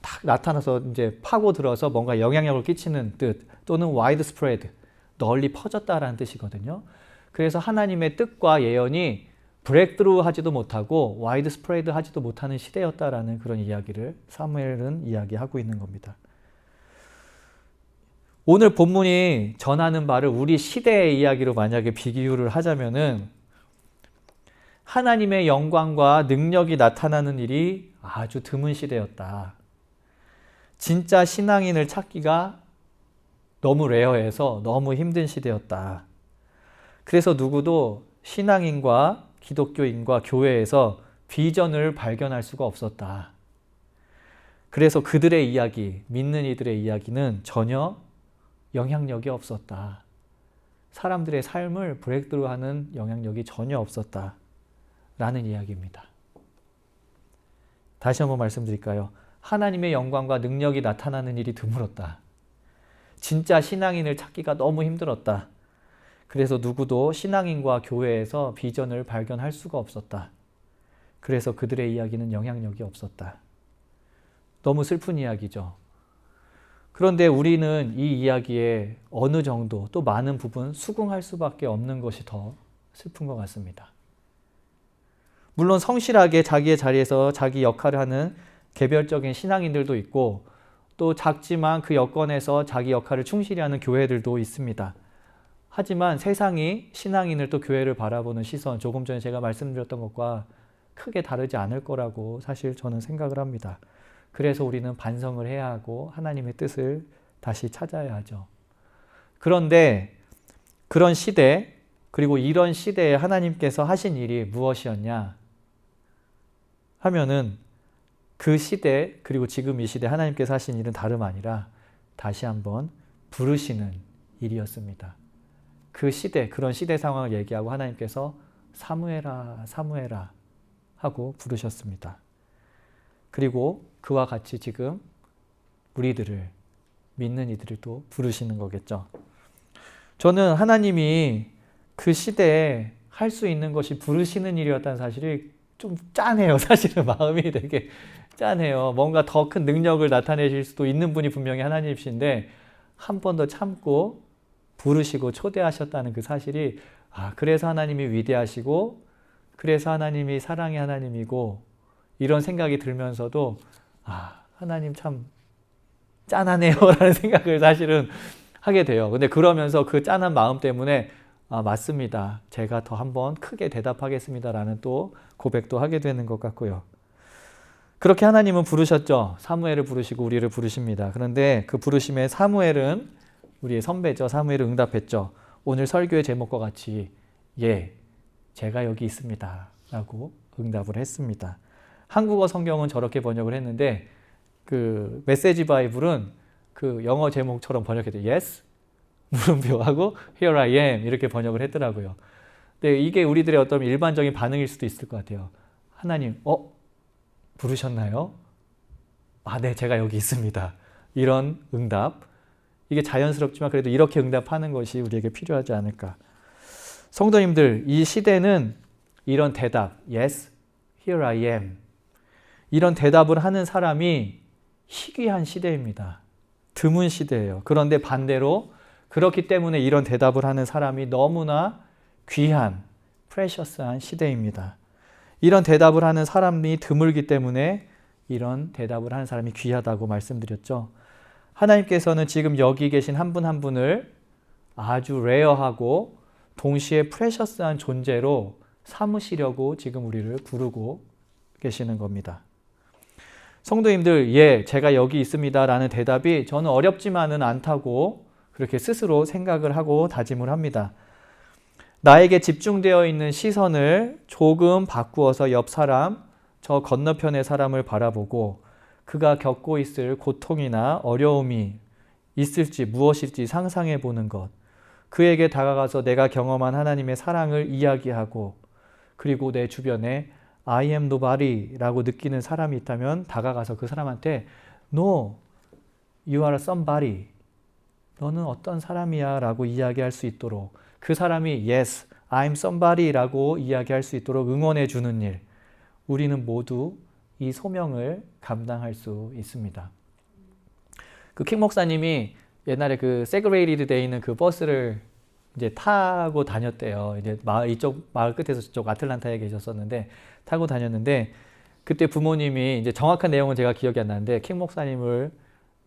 탁 나타나서 이제 파고들어서 뭔가 영향력을 끼치는 뜻, 또는 widespread, 널리 퍼졌다라는 뜻이거든요. 그래서 하나님의 뜻과 예언이 브레이크스루 하지도 못하고 와이드스프레드 하지도 못하는 시대였다라는 그런 이야기를 사무엘은 이야기하고 있는 겁니다. 오늘 본문이 전하는 바를 우리 시대의 이야기로 만약에 비교를 하자면은, 하나님의 영광과 능력이 나타나는 일이 아주 드문 시대였다. 진짜 신앙인을 찾기가 너무 레어해서 너무 힘든 시대였다. 그래서 누구도 신앙인과 기독교인과 교회에서 비전을 발견할 수가 없었다. 그래서 그들의 이야기, 믿는 이들의 이야기는 전혀 영향력이 없었다. 사람들의 삶을 브레이크스루하는 영향력이 전혀 없었다. 라는 이야기입니다. 다시 한번 말씀드릴까요? 하나님의 영광과 능력이 나타나는 일이 드물었다. 진짜 신앙인을 찾기가 너무 힘들었다. 그래서 누구도 신앙인과 교회에서 비전을 발견할 수가 없었다. 그래서 그들의 이야기는 영향력이 없었다. 너무 슬픈 이야기죠. 그런데 우리는 이 이야기에 어느 정도, 또 많은 부분 수긍할 수밖에 없는 것이 더 슬픈 것 같습니다. 물론 성실하게 자기의 자리에서 자기 역할을 하는 개별적인 신앙인들도 있고, 또 작지만 그 여건에서 자기 역할을 충실히 하는 교회들도 있습니다. 하지만 세상이 신앙인을 또 교회를 바라보는 시선, 조금 전에 제가 말씀드렸던 것과 크게 다르지 않을 거라고 사실 저는 생각을 합니다. 그래서 우리는 반성을 해야 하고 하나님의 뜻을 다시 찾아야 하죠. 그런데 그런 시대, 그리고 이런 시대에 하나님께서 하신 일이 무엇이었냐 하면은, 그 시대, 그리고 지금 이 시대 하나님께서 하신 일은 다름 아니라 다시 한번 부르시는 일이었습니다. 그 시대, 그런 시대 상황을 얘기하고 하나님께서 사무엘아, 사무엘아 하고 부르셨습니다. 그리고 그와 같이 지금 우리들을, 믿는 이들을 또 부르시는 거겠죠. 저는 하나님이 그 시대에 할 수 있는 것이 부르시는 일이었다는 사실이 좀 짠해요. 사실은 마음이 되게 짠해요. 뭔가 더 큰 능력을 나타내실 수도 있는 분이 분명히 하나님이신데 한 번 더 참고 부르시고 초대하셨다는 그 사실이, 그래서 하나님이 위대하시고 그래서 하나님이 사랑의 하나님이고 이런 생각이 들면서도 하나님 참 짠하네요 라는 생각을 사실은 하게 돼요. 근데 그러면서 그 짠한 마음 때문에 맞습니다. 제가 더 한번 크게 대답하겠습니다 라는 또 고백도 하게 되는 것 같고요. 그렇게 하나님은 부르셨죠. 사무엘을 부르시고 우리를 부르십니다. 그런데 그 부르심에 사무엘은, 우리의 선배죠. 사무엘은 응답했죠. 오늘 설교의 제목과 같이 제가 여기 있습니다 라고 응답을 했습니다. 한국어 성경은 저렇게 번역을 했는데 그 메시지 바이블은 그 영어 제목처럼 번역해도 yes? 물음표하고 here I am 이렇게 번역을 했더라고요. 근데 이게 우리들의 어떤 일반적인 반응일 수도 있을 것 같아요. 하나님, 부르셨나요? 네, 제가 여기 있습니다. 이런 응답. 이게 자연스럽지만 그래도 이렇게 응답하는 것이 우리에게 필요하지 않을까. 성도님들, 이 시대는 이런 대답, yes, here I am. 이런 대답을 하는 사람이 희귀한 시대입니다. 드문 시대예요. 그런데 반대로 그렇기 때문에 이런 대답을 하는 사람이 너무나 귀한, 프레셔스한 시대입니다. 이런 대답을 하는 사람이 드물기 때문에 이런 대답을 하는 사람이 귀하다고 말씀드렸죠. 하나님께서는 지금 여기 계신 한 분 한 분을 아주 레어하고 동시에 프레셔스한 존재로 삼으시려고 지금 우리를 부르고 계시는 겁니다. 성도님들, 제가 여기 있습니다 라는 대답이 저는 어렵지만은 않다고 그렇게 스스로 생각을 하고 다짐을 합니다. 나에게 집중되어 있는 시선을 조금 바꾸어서 옆 사람, 저 건너편의 사람을 바라보고 그가 겪고 있을 고통이나 어려움이 있을지 무엇일지 상상해 보는 것, 그에게 다가가서 내가 경험한 하나님의 사랑을 이야기하고, 그리고 내 주변에 I am nobody 라고 느끼는 사람이 있다면 다가가서 그 사람한테 No, you are somebody. 너는 어떤 사람이야 라고 이야기할 수 있도록, 그 사람이 Yes, I'm somebody 라고 이야기할 수 있도록 응원해 주는 일, 우리는 모두 이 소명을 감당할 수 있습니다. 그 킹 목사님이 옛날에 그 세그레이티드 돼 있는 그 버스를 이제 타고 다녔대요. 이제 이쪽 마을 끝에서 저쪽 아틀란타에 계셨었는데 타고 다녔는데, 그때 부모님이 이제 정확한 내용은 제가 기억이 안 나는데 킹 목사님을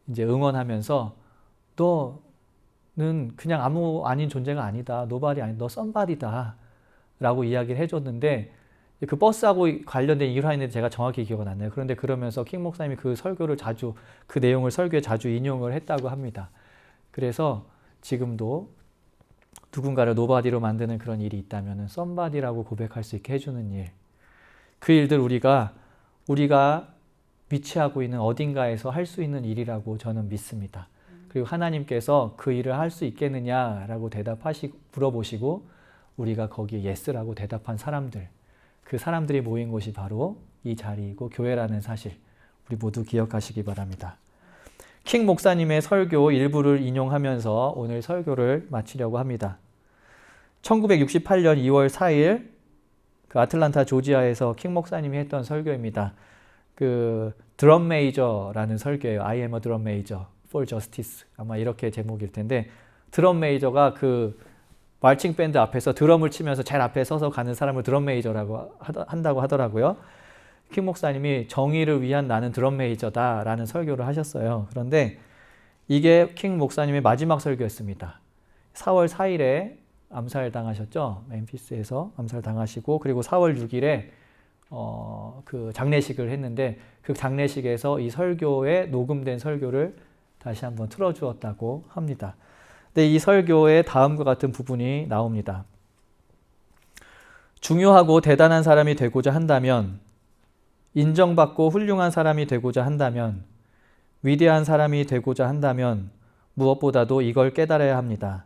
이제 응원하면서 너는 그냥 아무 아닌 존재가 아니다. 노바디 아니다. 너 썸바디다 라고 이야기를 해줬는데, 그 버스하고 관련된 일화인데 제가 정확히 기억은 안 나요. 그런데 그러면서 킹 목사님이 그 설교를 자주, 그 내용을 설교에 자주 인용을 했다고 합니다. 그래서 지금도 누군가를 노바디로 만드는 그런 일이 있다면 썸바디라고 고백할 수 있게 해주는 일, 그 일들 우리가 위치하고 있는 어딘가에서 할 수 있는 일이라고 저는 믿습니다. 그리고 하나님께서 그 일을 할 수 있겠느냐라고 물어보시고 우리가 거기에 예스라고 대답한 사람들, 그 사람들이 모인 곳이 바로 이 자리이고 교회라는 사실, 우리 모두 기억하시기 바랍니다. 킹 목사님의 설교 일부를 인용하면서 오늘 설교를 마치려고 합니다. 1968년 2월 4일 그 아틀란타 조지아에서 킹 목사님이 했던 설교입니다. 그 드럼 메이저라는 설교예요. I am a drum major for justice. 아마 이렇게 제목일 텐데, 드럼 메이저가 그 마칭 밴드 앞에서 드럼을 치면서 제일 앞에 서서 가는 사람을 드럼 메이저라고 한다고 하더라고요. 킹 목사님이 정의를 위한 나는 드럼 메이저다 라는 설교를 하셨어요. 그런데 이게 킹 목사님의 마지막 설교였습니다. 4월 4일에 암살당하셨죠. 멤피스에서 암살당하시고, 그리고 4월 6일에 그 장례식을 했는데, 그 장례식에서 이 설교에 녹음된 설교를 다시 한번 틀어주었다고 합니다. 근데 이 설교에 다음과 같은 부분이 나옵니다. 중요하고 대단한 사람이 되고자 한다면, 인정받고 훌륭한 사람이 되고자 한다면, 위대한 사람이 되고자 한다면 무엇보다도 이걸 깨달아야 합니다.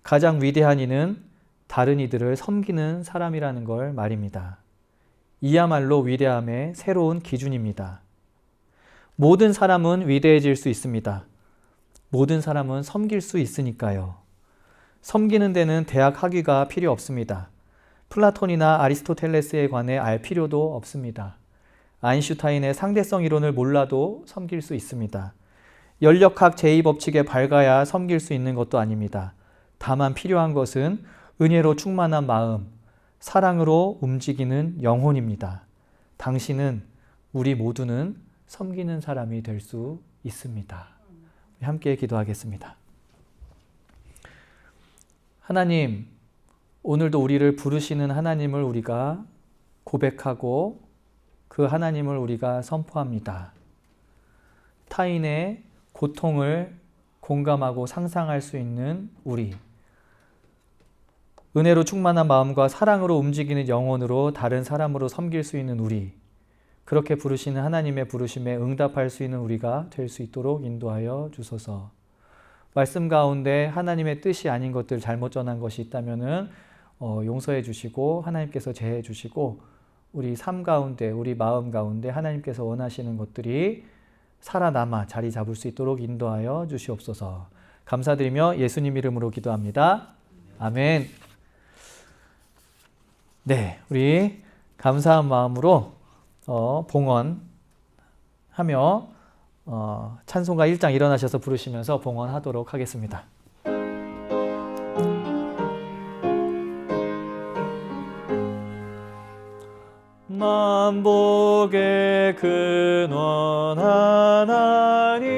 가장 위대한 이는 다른 이들을 섬기는 사람이라는 걸 말입니다. 이야말로 위대함의 새로운 기준입니다. 모든 사람은 위대해질 수 있습니다. 모든 사람은 섬길 수 있으니까요. 섬기는 데는 대학 학위가 필요 없습니다. 플라톤이나 아리스토텔레스에 관해 알 필요도 없습니다. 아인슈타인의 상대성 이론을 몰라도 섬길 수 있습니다. 연력학 제2법칙에 밝아야 섬길 수 있는 것도 아닙니다. 다만 필요한 것은 은혜로 충만한 마음, 사랑으로 움직이는 영혼입니다. 당신은, 우리 모두는 섬기는 사람이 될 수 있습니다. 함께 기도하겠습니다. 하나님, 오늘도 우리를 부르시는 하나님을 우리가 고백하고 그 하나님을 우리가 선포합니다. 타인의 고통을 공감하고 상상할 수 있는 우리, 은혜로 충만한 마음과 사랑으로 움직이는 영혼으로 다른 사람으로 섬길 수 있는 우리, 그렇게 부르시는 하나님의 부르심에 응답할 수 있는 우리가 될 수 있도록 인도하여 주소서. 말씀 가운데 하나님의 뜻이 아닌 것들, 잘못 전한 것이 있다면은 용서해 주시고 하나님께서 제해 주시고, 우리 삶 가운데, 우리 마음 가운데 하나님께서 원하시는 것들이 살아남아 자리 잡을 수 있도록 인도하여 주시옵소서. 감사드리며 예수님 이름으로 기도합니다. 아멘. 네, 우리 감사한 마음으로 봉헌하며 찬송가 1장 일어나셔서 부르시면서 봉헌하도록 하겠습니다. 만복의 근원 하나님,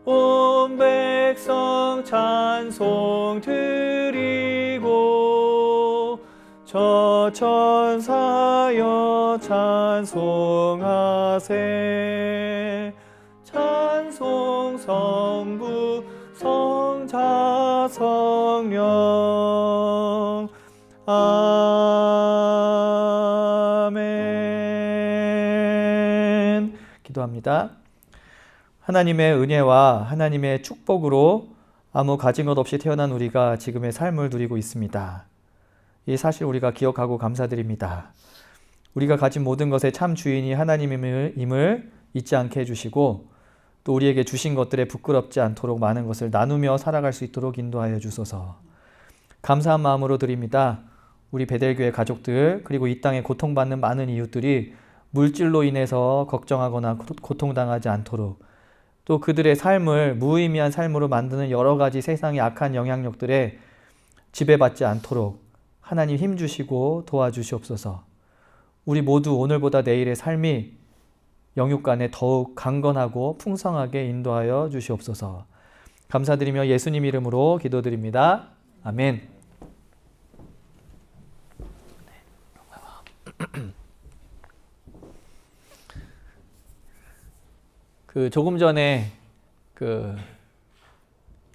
온 백성 찬송 드리고 저 천사여 찬송하세. 찬송 성부 성자 성령 아멘. 기도합니다. 하나님의 은혜와 하나님의 축복으로 아무 가진 것 없이 태어난 우리가 지금의 삶을 누리고 있습니다. 이 사실 우리가 기억하고 감사드립니다. 우리가 가진 모든 것의 참 주인이 하나님임을 잊지 않게 해주시고, 또 우리에게 주신 것들에 부끄럽지 않도록 많은 것을 나누며 살아갈 수 있도록 인도하여 주소서. 감사한 마음으로 드립니다. 우리 베델교회 가족들, 그리고 이 땅에 고통받는 많은 이웃들이 물질로 인해서 걱정하거나 고통당하지 않도록, 또 그들의 삶을 무의미한 삶으로 만드는 여러 가지 세상의 악한 영향력들에 지배받지 않도록 하나님 힘주시고 도와주시옵소서. 우리 모두 오늘보다 내일의 삶이 영육간에 더욱 강건하고 풍성하게 인도하여 주시옵소서. 감사드리며 예수님 이름으로 기도드립니다. 아멘. 조금 전에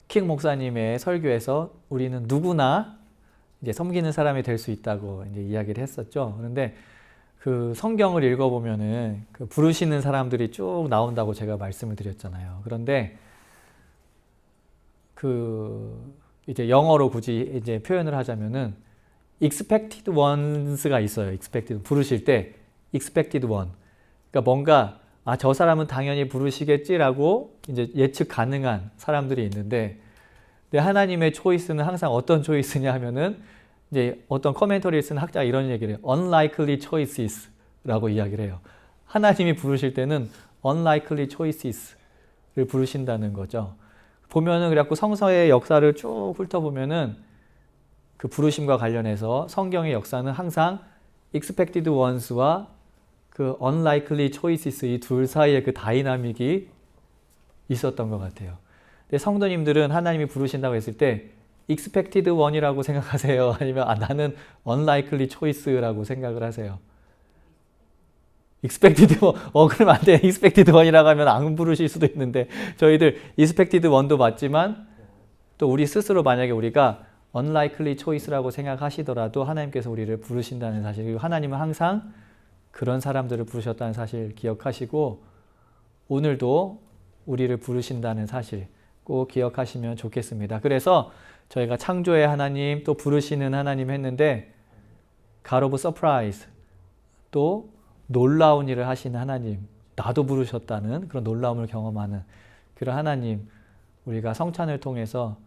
킹 목사님의 설교에서 우리는 누구나 이제 섬기는 사람이 될 수 있다고 이제 이야기를 했었죠. 그런데 성경을 읽어보면은 부르시는 사람들이 쭉 나온다고 제가 말씀을 드렸잖아요. 그런데 이제 영어로 굳이 이제 표현을 하자면은 expected ones가 있어요. expected, 부르실 때 expected one. 그러니까 뭔가 저 사람은 당연히 부르시겠지라고 이제 예측 가능한 사람들이 있는데, 하나님의 초이스는 항상 어떤 초이스냐 하면은 이제 어떤 커멘터리를 쓴 학자가 이런 얘기를 해요. unlikely choices라고 이야기를 해요. 하나님이 부르실 때는 unlikely choices를 부르신다는 거죠. 보면은 그래갖고 성서의 역사를 쭉 훑어보면은 그 부르심과 관련해서 성경의 역사는 항상 expected ones와 그 unlikely choices, 이 둘 사이에 그 다이나믹이 있었던 것 같아요. 근데 성도님들은 하나님이 부르신다고 했을 때 expected one이라고 생각하세요? 아니면 나는 unlikely choice라고 생각을 하세요? expected one, 그러면 안 돼. expected one이라고 하면 안 부르실 수도 있는데, 저희들 expected one도 맞지만 또 우리 스스로 만약에 우리가 unlikely choice라고 생각하시더라도 하나님께서 우리를 부르신다는 사실, 그리고 하나님은 항상 그런 사람들을 부르셨다는 사실 기억하시고, 오늘도 우리를 부르신다는 사실, 꼭 기억하시면 좋겠습니다. 그래서 저희가 창조의 하나님, 또 부르시는 하나님 했는데 God of Surprise, 또 놀라운 일을 하시는 하나님, 나도 부르셨다는 그런 놀라움을 경험하는 그런 하나님, 우리가 성찬을 통해서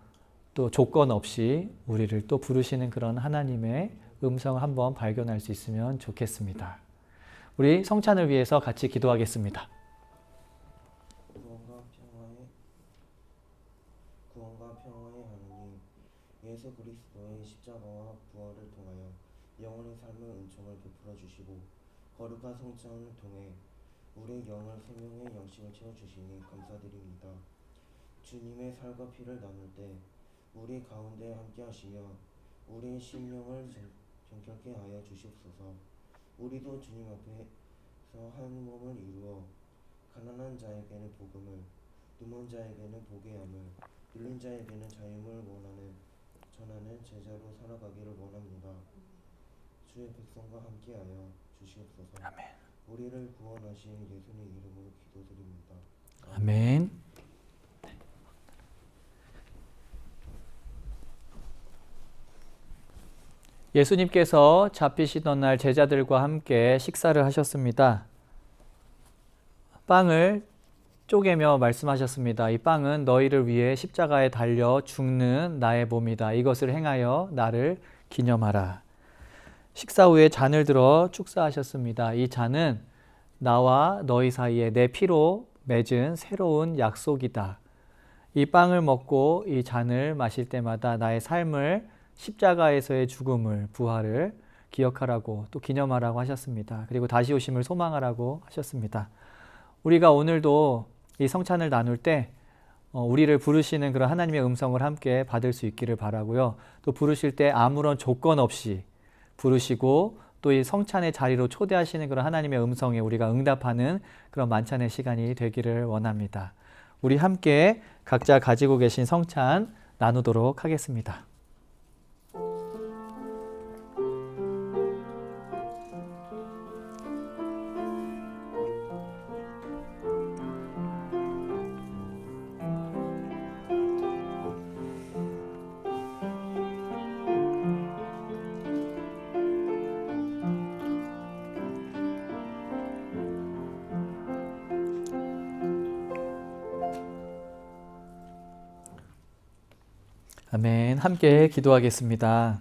또 조건 없이 우리를 또 부르시는 그런 하나님의 음성을 한번 발견할 수 있으면 좋겠습니다. 우리 성찬을 위해서 같이 기도하겠습니다. 구원과 평화의 하나님, 예수 그리스도의 십자가와 부활을 통하여 영원의 삶의 은총을 베풀어 주시고 거룩한 성찬을 통해 우리 영을 생명의 양식을 채워주시니 감사드립니다. 주님의 살과 피를 나눌 때 우리 가운데 함께하시며 우리의 심령을 정결케 하여 주시옵소서. 우리도 주님 앞에서 한 몸을 이루어 가난한 자에게는 복음을, 눈먼 자에게는 보게 함을, 들린 자에게는 자유를 전하는 제자로 살아가기를 원합니다. 주의 백성과 함께하여 주시옵소서. 아멘. 우리를 구원하신 예수님 이름으로 기도드립니다. 아멘. 예수님께서 잡히시던 날 제자들과 함께 식사를 하셨습니다. 빵을 쪼개며 말씀하셨습니다. 이 빵은 너희를 위해 십자가에 달려 죽는 나의 몸이다. 이것을 행하여 나를 기념하라. 식사 후에 잔을 들어 축사하셨습니다. 이 잔은 나와 너희 사이에 내 피로 맺은 새로운 약속이다. 이 빵을 먹고 이 잔을 마실 때마다 나의 삶을, 십자가에서의 죽음을, 부활을 기억하라고, 또 기념하라고 하셨습니다. 그리고 다시 오심을 소망하라고 하셨습니다. 우리가 오늘도 이 성찬을 나눌 때 우리를 부르시는 그런 하나님의 음성을 함께 받을 수 있기를 바라고요. 또 부르실 때 아무런 조건 없이 부르시고 또 이 성찬의 자리로 초대하시는 그런 하나님의 음성에 우리가 응답하는 그런 만찬의 시간이 되기를 원합니다. 우리 함께 각자 가지고 계신 성찬 나누도록 하겠습니다. 아멘. 함께 기도하겠습니다.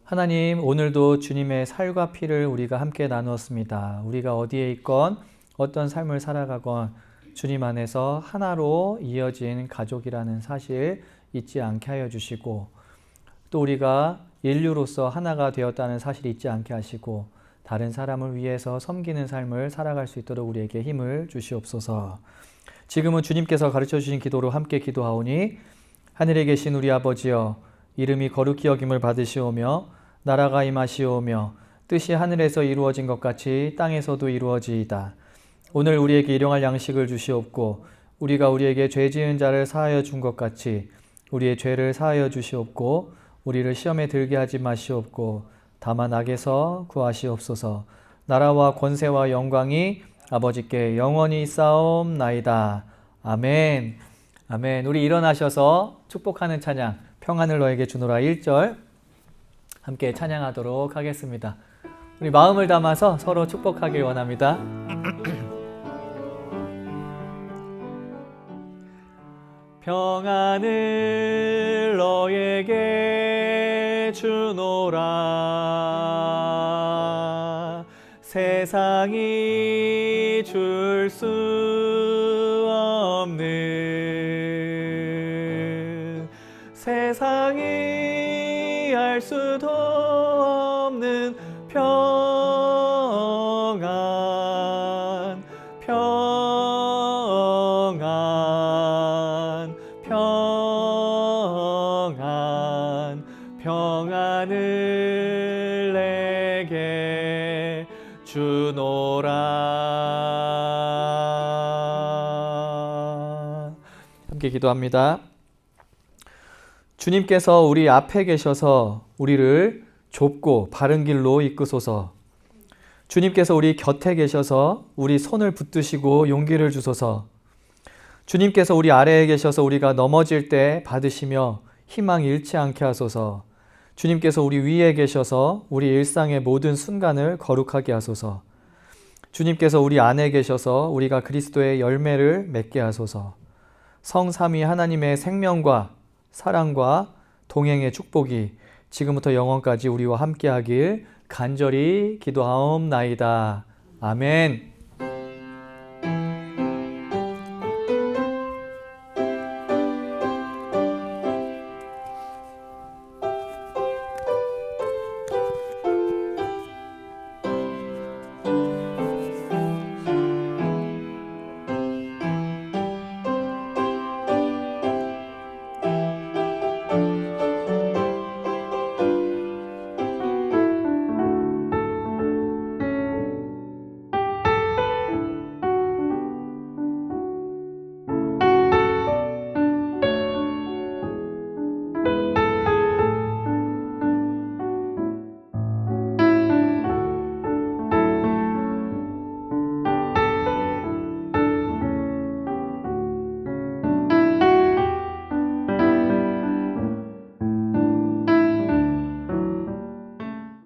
하나님, 오늘도 주님의 살과 피를 우리가 함께 나누었습니다. 우리가 어디에 있건 어떤 삶을 살아가건 주님 안에서 하나로 이어진 가족이라는 사실 잊지 않게 하여 주시고, 또 우리가 인류로서 하나가 되었다는 사실 잊지 않게 하시고 다른 사람을 위해서 섬기는 삶을 살아갈 수 있도록 우리에게 힘을 주시옵소서. 지금은 주님께서 가르쳐 주신 기도로 함께 기도하오니, 하늘에 계신 우리 아버지여, 이름이 거룩히 여김을 받으시오며 나라가 임하시오며 뜻이 하늘에서 이루어진 것 같이 땅에서도 이루어지이다. 오늘 우리에게 일용할 양식을 주시옵고 우리가 우리에게 죄 지은 자를 사하여 준 것 같이 우리의 죄를 사하여 주시옵고 우리를 시험에 들게 하지 마시옵고 다만 악에서 구하시옵소서. 나라와 권세와 영광이 아버지께 영원히 있사옵나이다. 아멘. 아멘. 우리 일어나셔서 축복하는 찬양, 평안을 너에게 주노라 1절 함께 찬양하도록 하겠습니다. 우리 마음을 담아서 서로 축복하길 원합니다. 평안을 너에게 주노라. 세상이 줄 수 없는, 세상이 알 수도 없는 평안, 평안, 평안, 평안을 내게 주노라. 함께 기도합니다. 주님께서 우리 앞에 계셔서 우리를 좁고 바른 길로 이끄소서. 주님께서 우리 곁에 계셔서 우리 손을 붙드시고 용기를 주소서. 주님께서 우리 아래에 계셔서 우리가 넘어질 때 받으시며 희망 잃지 않게 하소서. 주님께서 우리 위에 계셔서 우리 일상의 모든 순간을 거룩하게 하소서. 주님께서 우리 안에 계셔서 우리가 그리스도의 열매를 맺게 하소서. 성삼위 하나님의 생명과 사랑과 동행의 축복이 지금부터 영원까지 우리와 함께하길 간절히 기도하옵나이다. 아멘.